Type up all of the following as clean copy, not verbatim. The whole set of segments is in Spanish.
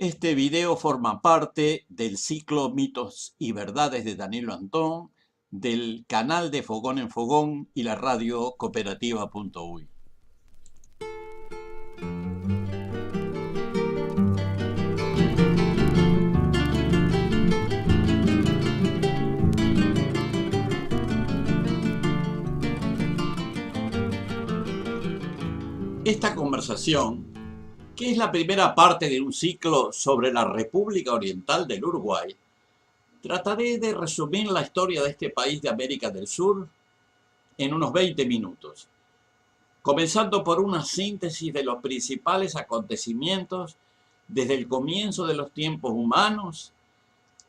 Este video forma parte del ciclo Mitos y Verdades de Danilo Antón, del canal de Fogón en Fogón y la radio cooperativa.uy. Esta conversación, que es la primera parte de un ciclo sobre la República Oriental del Uruguay, trataré de resumir la historia de este país de América del Sur en unos 20 minutos, comenzando por una síntesis de los principales acontecimientos desde el comienzo de los tiempos humanos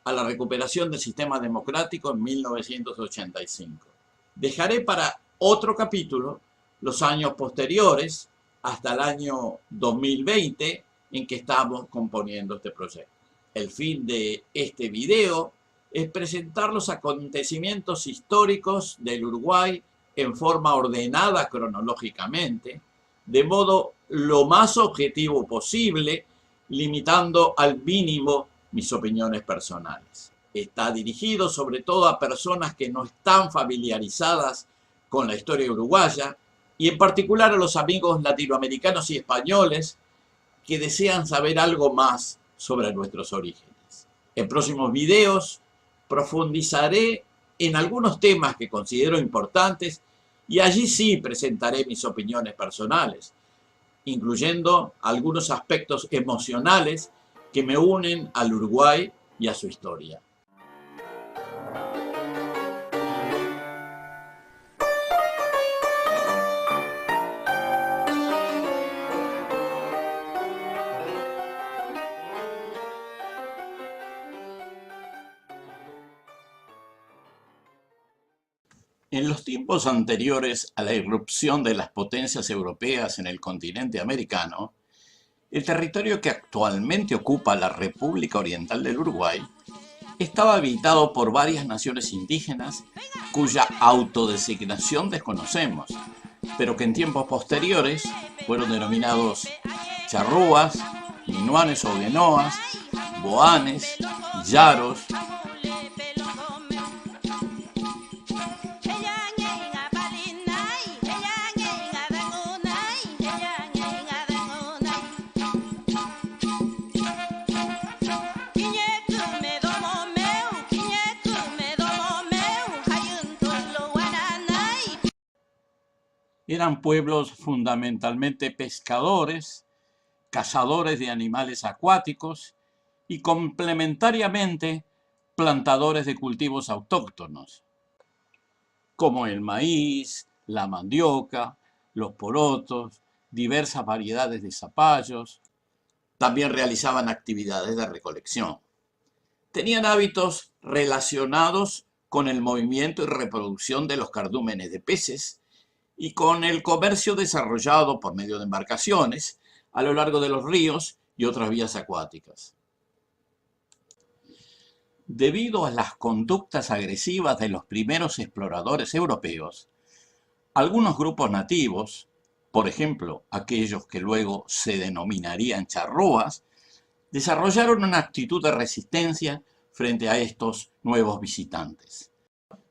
a la recuperación del sistema democrático en 1985. Dejaré para otro capítulo los años posteriores hasta el año 2020 en que estamos componiendo este proyecto. El fin de este video es presentar los acontecimientos históricos del Uruguay en forma ordenada cronológicamente, de modo lo más objetivo posible, limitando al mínimo mis opiniones personales. Está dirigido sobre todo a personas que no están familiarizadas con la historia uruguaya y en particular a los amigos latinoamericanos y españoles que desean saber algo más sobre nuestros orígenes. En próximos videos profundizaré en algunos temas que considero importantes y allí sí presentaré mis opiniones personales, incluyendo algunos aspectos emocionales que me unen al Uruguay y a su historia. En los tiempos anteriores a la irrupción de las potencias europeas en el continente americano, el territorio que actualmente ocupa la República Oriental del Uruguay estaba habitado por varias naciones indígenas cuya autodesignación desconocemos, pero que en tiempos posteriores fueron denominados charrúas, minuanes o guenoas, boanes, yaros, eran pueblos fundamentalmente pescadores, cazadores de animales acuáticos y complementariamente plantadores de cultivos autóctonos, como el maíz, la mandioca, los porotos, diversas variedades de zapallos. También realizaban actividades de recolección. Tenían hábitos relacionados con el movimiento y reproducción de los cardúmenes de peces y con el comercio desarrollado por medio de embarcaciones a lo largo de los ríos y otras vías acuáticas. Debido a las conductas agresivas de los primeros exploradores europeos, algunos grupos nativos, por ejemplo, aquellos que luego se denominarían charrúas, desarrollaron una actitud de resistencia frente a estos nuevos visitantes.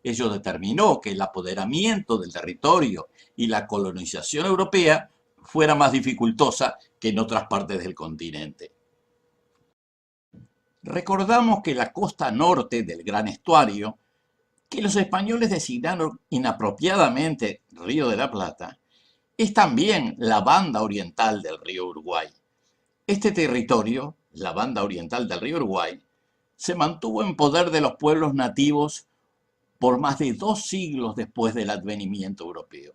Ello determinó que el apoderamiento del territorio y la colonización europea fuera más dificultosa que en otras partes del continente. Recordamos que la costa norte del Gran Estuario, que los españoles designaron inapropiadamente Río de la Plata, es también la banda oriental del río Uruguay. Este territorio, la banda oriental del río Uruguay, se mantuvo en poder de los pueblos nativos por más de 2 siglos después del advenimiento europeo.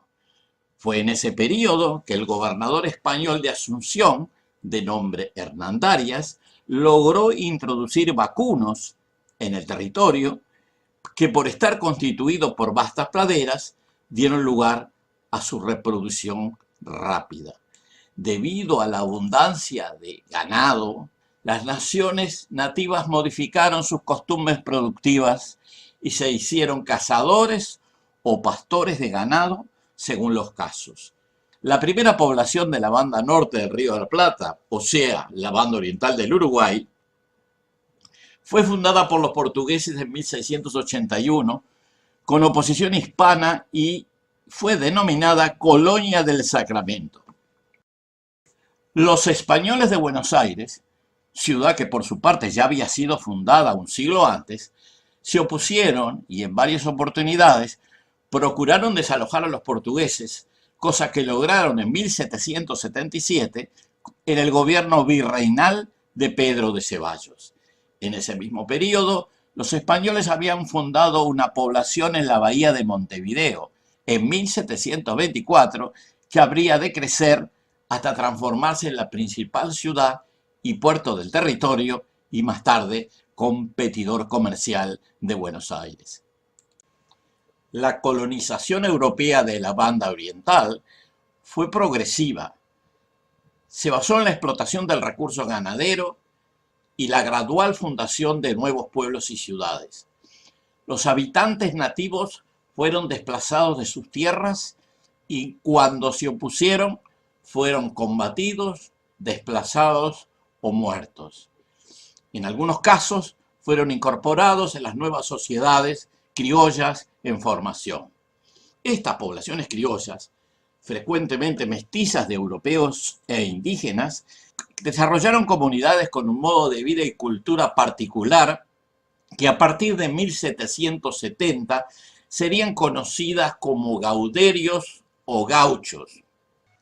Fue en ese periodo que el gobernador español de Asunción, de nombre Hernandarias, logró introducir vacunos en el territorio que, por estar constituido por vastas praderas, dieron lugar a su reproducción rápida. Debido a la abundancia de ganado, las naciones nativas modificaron sus costumbres productivas y se hicieron cazadores o pastores de ganado según los casos. La primera población de la banda norte del Río de la Plata, o sea, la banda oriental del Uruguay, fue fundada por los portugueses en 1681 con oposición hispana y fue denominada Colonia del Sacramento. Los españoles de Buenos Aires, ciudad que por su parte ya había sido fundada un siglo antes, se opusieron y en varias oportunidades procuraron desalojar a los portugueses, cosa que lograron en 1777 en el gobierno virreinal de Pedro de Ceballos. En ese mismo periodo, los españoles habían fundado una población en la bahía de Montevideo, en 1724, que habría de crecer hasta transformarse en la principal ciudad y puerto del territorio y más tarde competidor comercial de Buenos Aires. La colonización europea de la banda oriental fue progresiva. Se basó en la explotación del recurso ganadero y la gradual fundación de nuevos pueblos y ciudades. Los habitantes nativos fueron desplazados de sus tierras y cuando se opusieron fueron combatidos, desplazados o muertos. En algunos casos fueron incorporados en las nuevas sociedades criollas en formación. Estas poblaciones criollas, frecuentemente mestizas de europeos e indígenas, desarrollaron comunidades con un modo de vida y cultura particular que a partir de 1770 serían conocidas como gauderios o gauchos.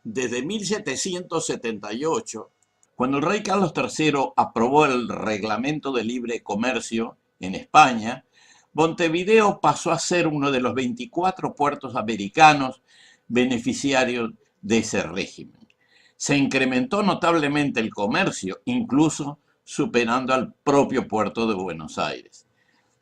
Desde 1778, cuando el rey Carlos III aprobó el Reglamento de Libre Comercio en España, Montevideo pasó a ser uno de los 24 puertos americanos beneficiarios de ese régimen. Se incrementó notablemente el comercio, incluso superando al propio puerto de Buenos Aires.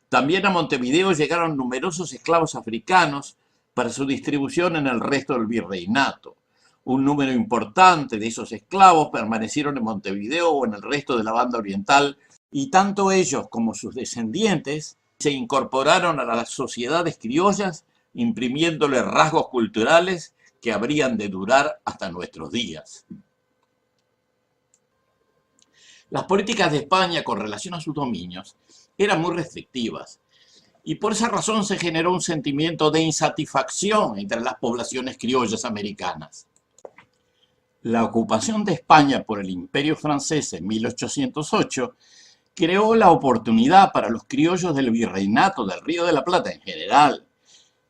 También a Montevideo llegaron numerosos esclavos africanos para su distribución en el resto del virreinato. Un número importante de esos esclavos permanecieron en Montevideo o en el resto de la banda oriental, y tanto ellos como sus descendientes se incorporaron a las sociedades criollas, imprimiéndole rasgos culturales que habrían de durar hasta nuestros días. Las políticas de España con relación a sus dominios eran muy restrictivas y por esa razón se generó un sentimiento de insatisfacción entre las poblaciones criollas americanas. La ocupación de España por el Imperio francés en 1808 creó la oportunidad para los criollos del virreinato del Río de la Plata en general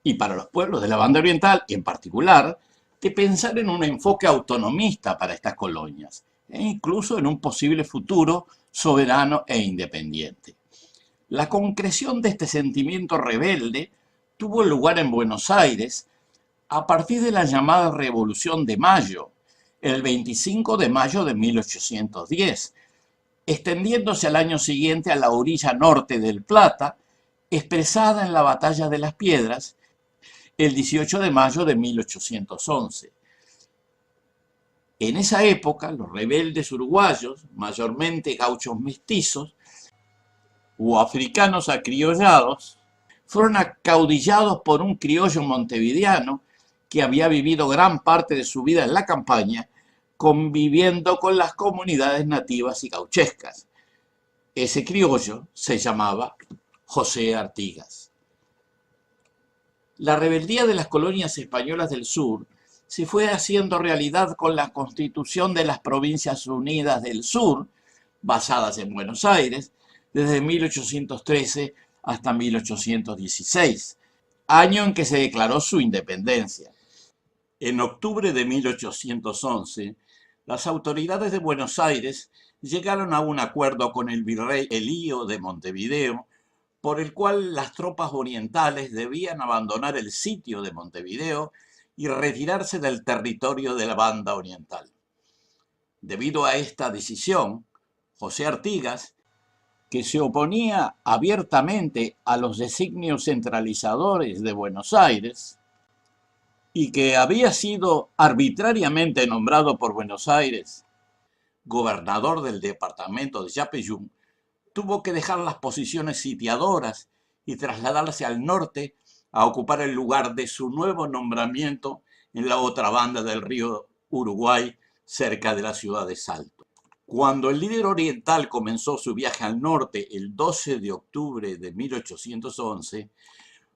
y para los pueblos de la banda oriental en particular de pensar en un enfoque autonomista para estas colonias e incluso en un posible futuro soberano e independiente. La concreción de este sentimiento rebelde tuvo lugar en Buenos Aires a partir de la llamada Revolución de Mayo, el 25 de mayo de 1810, extendiéndose al año siguiente a la orilla norte del Plata, expresada en la Batalla de las Piedras, el 18 de mayo de 1811. En esa época, los rebeldes uruguayos, mayormente gauchos mestizos o africanos acriollados, fueron acaudillados por un criollo montevideano que había vivido gran parte de su vida en la campaña, conviviendo con las comunidades nativas y gauchescas. Ese criollo se llamaba José Artigas. La rebeldía de las colonias españolas del sur se fue haciendo realidad con la constitución de las Provincias Unidas del Sur, basadas en Buenos Aires, desde 1813 hasta 1816, año en que se declaró su independencia. En octubre de 1811, las autoridades de Buenos Aires llegaron a un acuerdo con el virrey Elío de Montevideo, por el cual las tropas orientales debían abandonar el sitio de Montevideo y retirarse del territorio de la banda oriental. Debido a esta decisión, José Artigas, que se oponía abiertamente a los designios centralizadores de Buenos Aires y que había sido arbitrariamente nombrado por Buenos Aires gobernador del departamento de Yapeyú, tuvo que dejar las posiciones sitiadoras y trasladarse al norte a ocupar el lugar de su nuevo nombramiento en la otra banda del río Uruguay, cerca de la ciudad de Salto. Cuando el líder oriental comenzó su viaje al norte el 12 de octubre de 1811,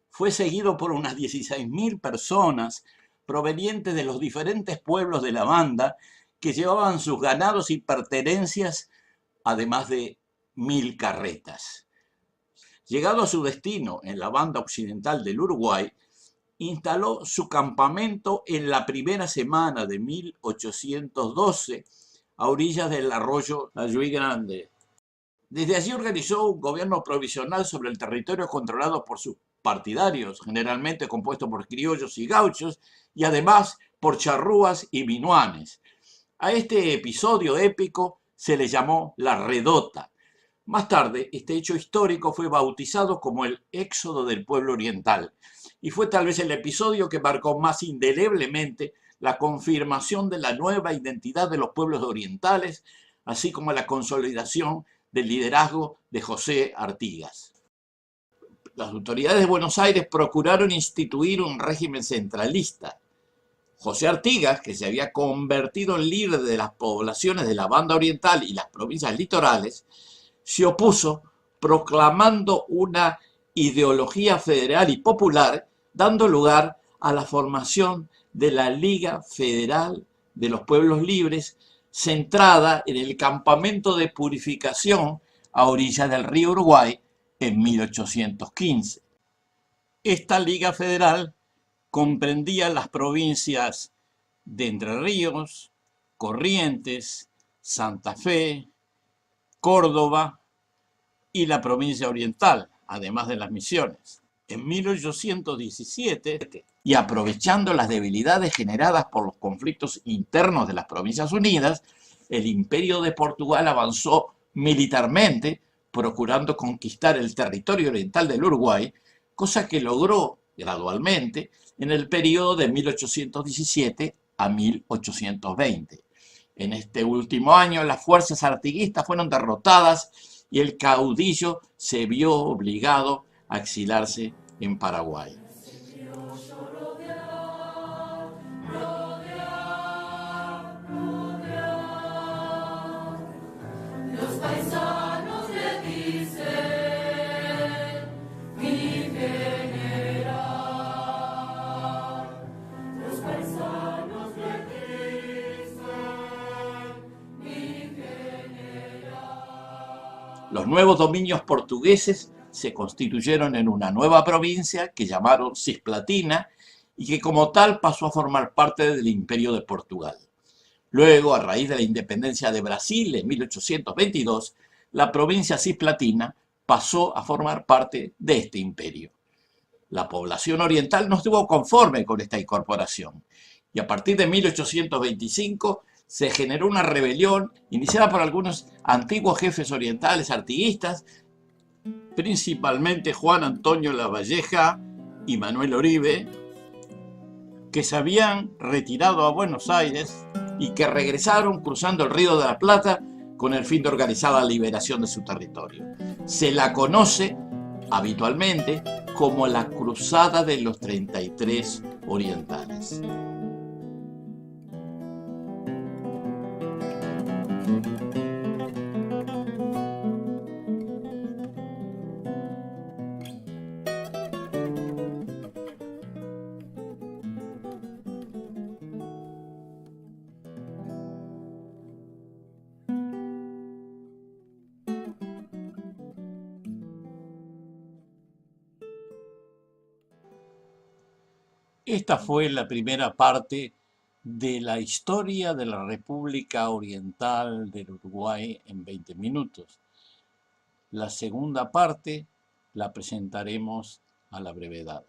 fue seguido por unas 16.000 personas provenientes de los diferentes pueblos de la banda que llevaban sus ganados y pertenencias, además de 1.000 carretas. Llegado a su destino en la banda occidental del Uruguay, instaló su campamento en la primera semana de 1812 a orillas del arroyo Ayuí Grande. Desde allí organizó un gobierno provisional sobre el territorio controlado por sus partidarios, generalmente compuesto por criollos y gauchos, y además por charrúas y minuanes. A este episodio épico se le llamó la Redota. Más tarde, este hecho histórico fue bautizado como el éxodo del pueblo oriental, y fue tal vez el episodio que marcó más indeleblemente la confirmación de la nueva identidad de los pueblos orientales, así como la consolidación del liderazgo de José Artigas. Las autoridades de Buenos Aires procuraron instituir un régimen centralista. José Artigas, que se había convertido en líder de las poblaciones de la banda oriental y las provincias litorales, se opuso proclamando una ideología federal y popular, dando lugar a la formación de la Liga Federal de los Pueblos Libres, centrada en el campamento de purificación a orillas del río Uruguay en 1815. Esta Liga Federal comprendía las provincias de Entre Ríos, Corrientes, Santa Fe, Córdoba y la provincia oriental, además de las Misiones. En 1817, y aprovechando las debilidades generadas por los conflictos internos de las Provincias Unidas, el Imperio de Portugal avanzó militarmente, procurando conquistar el territorio oriental del Uruguay, cosa que logró gradualmente en el periodo de 1817 a 1820. En este último año, las fuerzas artiguistas fueron derrotadas y el caudillo se vio obligado a exilarse en Paraguay. Los paisanos le dicen mi general. Los paisanos le dicen mi general. Los nuevos dominios portugueses se constituyeron en una nueva provincia que llamaron Cisplatina y que como tal pasó a formar parte del Imperio de Portugal. Luego, a raíz de la independencia de Brasil en 1822, la provincia cisplatina pasó a formar parte de este imperio. La población oriental no estuvo conforme con esta incorporación y a partir de 1825 se generó una rebelión iniciada por algunos antiguos jefes orientales artiguistas, principalmente Juan Antonio Lavalleja y Manuel Oribe, que se habían retirado a Buenos Aires y que regresaron cruzando el Río de la Plata con el fin de organizar la liberación de su territorio. Se la conoce habitualmente como la Cruzada de los 33 Orientales. Esta fue la primera parte de la historia de la República Oriental del Uruguay en 20 minutos. La segunda parte la presentaremos a la brevedad.